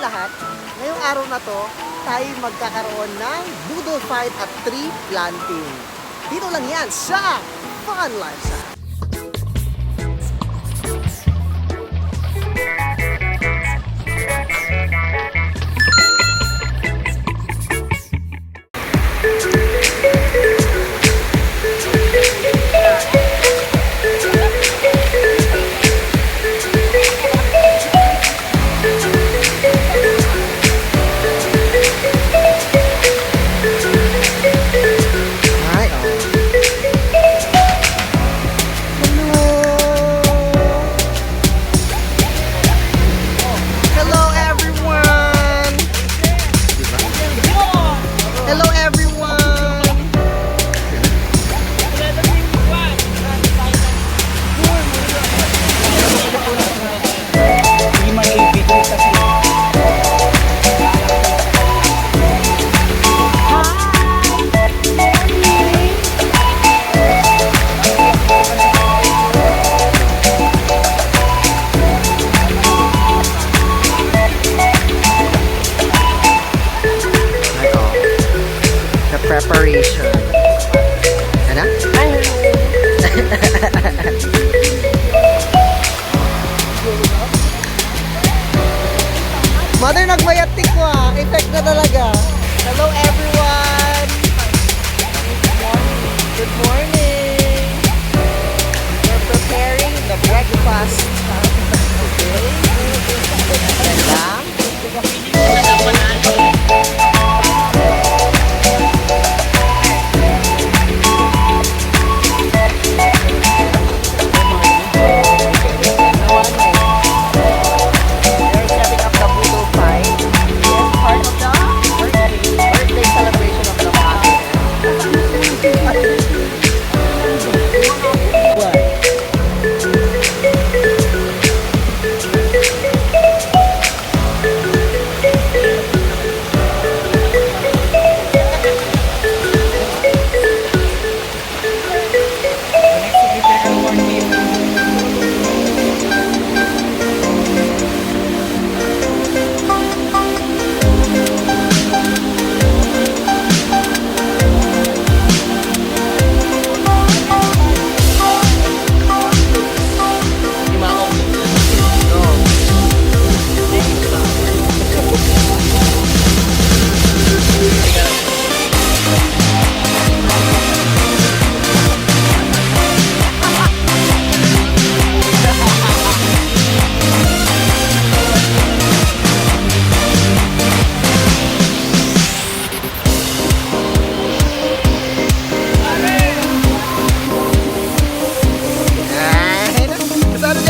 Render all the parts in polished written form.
lahat, ngayong araw na to, tayo magkakaroon ng doodle fight at tree planting. Dito lang yan sa Fun Lifestyle. Preparation. Ano? Mother, nagmayatik ko ah. Effect na talaga. Hello everyone! Good morning! We're preparing the breakfast. Okay? Ganda.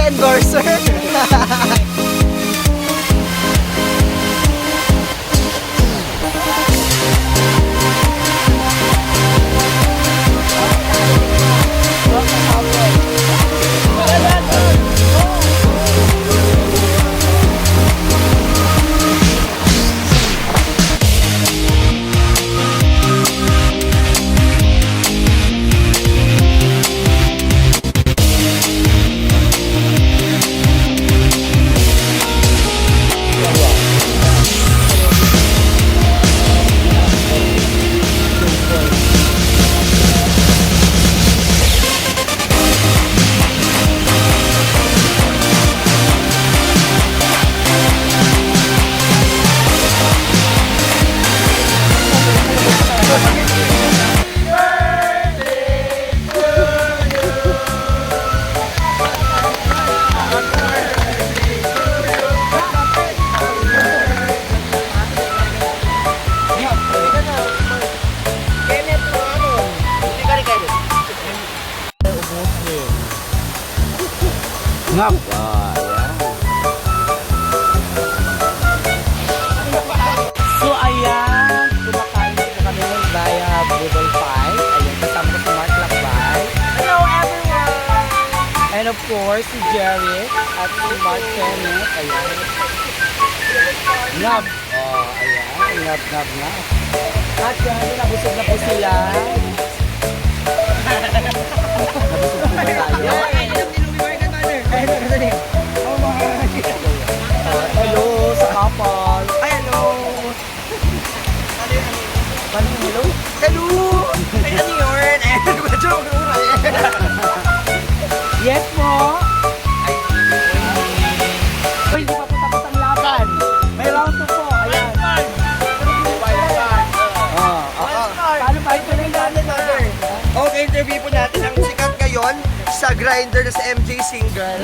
Endorser. Ngap. So ayan, kumakain po kami via Doodle Fight. Ayan, kasama ko si Mark Lakbay. Hello everyone! And of course, si Jerry at si Mark Kenneth. Ayan. Ngap. Ayan, ngap. At yan, nabusog na po sila. Nabusog po ba tayo? Hello sa couple. Paano yung hello? Hello! Ay, ano yun? Eh, medyo Yes mo! Uy, hindi pa po tapos ang laban. May round 2 po. Ayan. Paano ba ito na natin? Okay, interview po natin ang sikat ngayon sa grinder na sa MJ Single.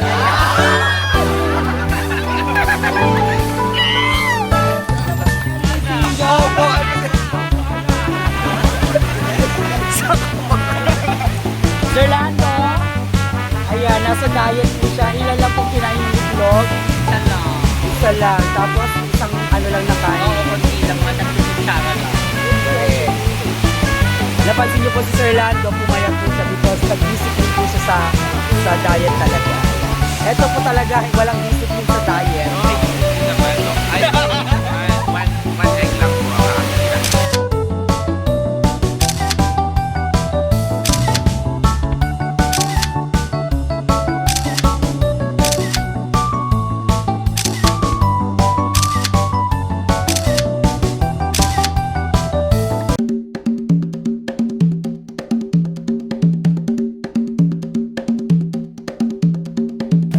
Sir Lando, ayan, nasa diet po siya. Ilan lang pong kinain ng itlog? Isa lang. Isa lang. Tapos isang ano lang nakain. Oo, konti lang. Matatlong kutsara lang. Napansin niyo po si Sir Lando, pumayat po siya because nag-discipline po siya sa diet talaga. Ito po talaga, walang discipline sa diet. Naman, no? Ay, one egg lang po ang akin.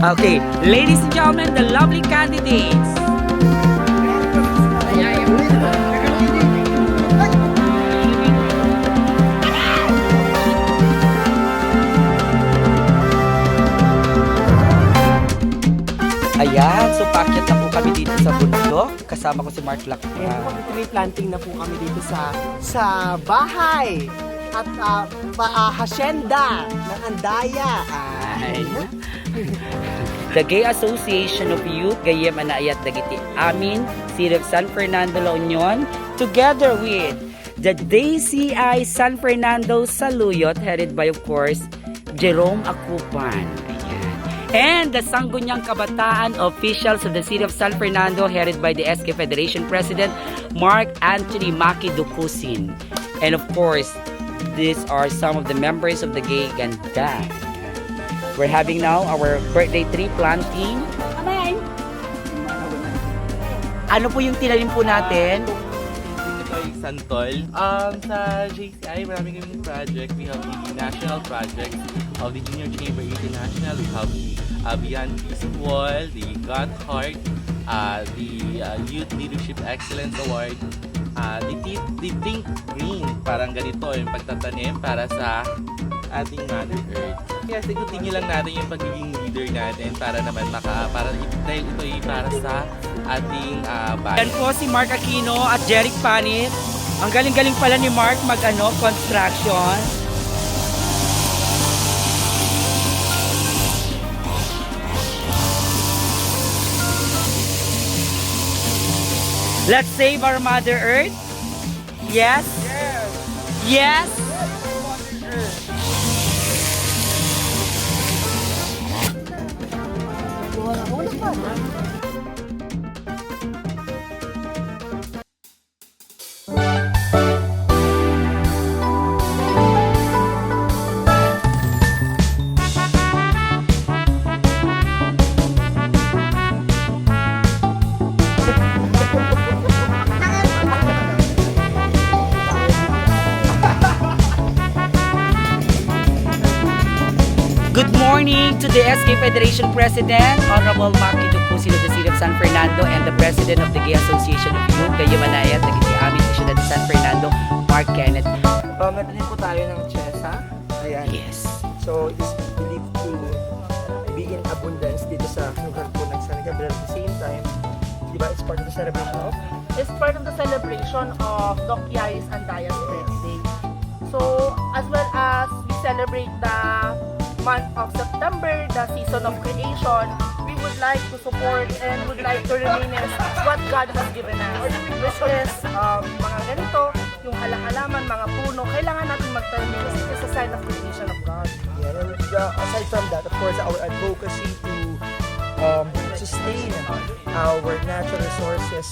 Okay, ladies and gentlemen, the lovely candidates. Ayan, so paakyat na po kami dito sa bundok. Kasama ko si Mark Lakman. Tree planting na po kami dito sa bahay at hasyenda ng Andaya. Ay. The Gay Association of Youth Gayem Anayat Dagiti Amin, City of San Fernando, La Union, together with the DCI San Fernando Saluyot, headed by of course Jerome Akupan. Ayan. And the Sangguniang Kabataan officials of the City of San Fernando, headed by the SK Federation President Mark Anthony Maki Dukusin. And of course, these are some of the members of the Gay Ganda. We're having now our birthday tree planting. Ano po yung tinanim po natin? Ito ay Santol. Sa JCI, marami kaming project. We have the national project of the Junior Chamber International. We have the Beyond Peace Wall, the God Heart, the Youth Leadership Excellence Award, the Think Green. Parang ganito yung pagtatanim para sa ating Mother Earth. Kaya sigutin nyo lang natin yung pagiging leader natin para naman dahil ito ay para sa ating bayan. Yan po si Mark Aquino at Jeric Panit. Ang galing-galing pala ni Mark construction. Let's save our Mother Earth. Yes? Yes? Good morning to the SK Federation President, Honorable Maki Dukusin of the City of San Fernando, and the President of the Gay Association of Youth, Gayem Anayat, Dagiti Amin, Ciudad de San Fernando, Mark Kenneth. Meron din po tayo ng chesa. Ayan. Yes. So, it's believed to be in abundance dito sa lugar po ng San Gabriel. At the same time, di ba, it's part of the celebration of? Is part of the celebration of Doc Yaris Andayas birthday. So, as well as we celebrate the month of September, the season of creation, we would like to support and would like to reminisce what God has given us. Which is, mga ganito, yung halaman, mga puno, kailangan natin magtanim. It is a sign of creation of God. Yeah, and aside from that, of course, our advocacy to sustain our natural resources,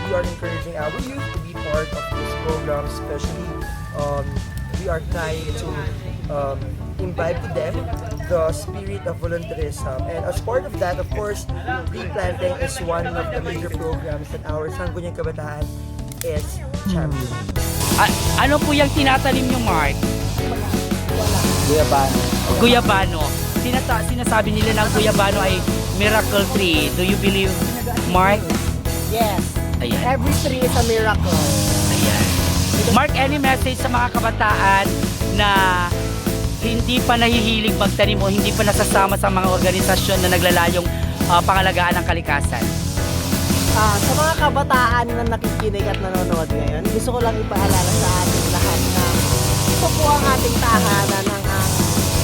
we are encouraging our youth to be part of this program, especially we are trying to imbibe to them the spirit of volunteerism. And as part of that, of course, tree planting is one of the major programs that our Sangguniang Kabataan is champion. Ano po yung tinatanim nyo, Mark? Guyabano. Guyabano. Sinasabi nila ng guyabano ay miracle tree. Do you believe, Mark? Yes. Ayan. Every tree is a miracle. Ayan. Mark, any message sa mga kabataan na hindi pa nahihilig magtanim o hindi pa nasasama sa mga organisasyon na naglalayong pangalagaan ng kalikasan? Sa mga kabataan na nakikinig at nanonood ngayon, gusto ko lang ipaalala sa ating lahat na ito po ang ating tahanan ng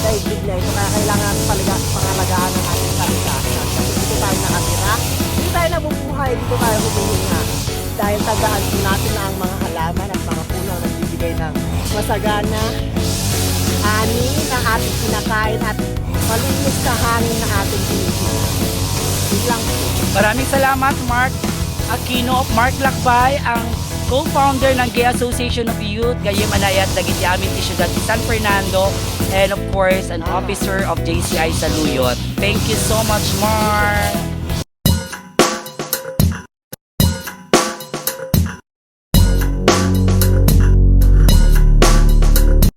daigdig na ito. Kaya kailangan pangalagaan ng ating kalikasan. Kasi dito tayo nakatira, dito tayo nabubuhay, dito tayo humihinga. Dahil tagaan po natin na ang mga halaman at mga puno na nagbibigay ng masagana, ani na ating kinakain at malinis sa hangin na ating pinipinan. Yun lang po. Maraming salamat, Mark Aquino of Mark Lakbay, ang co-founder ng Gay Association of Youth, Gayem Anayat, Dagiti Amin Ciudad de San Fernando, and of course, an officer of JCI Saluyot. Thank you so much, Mark.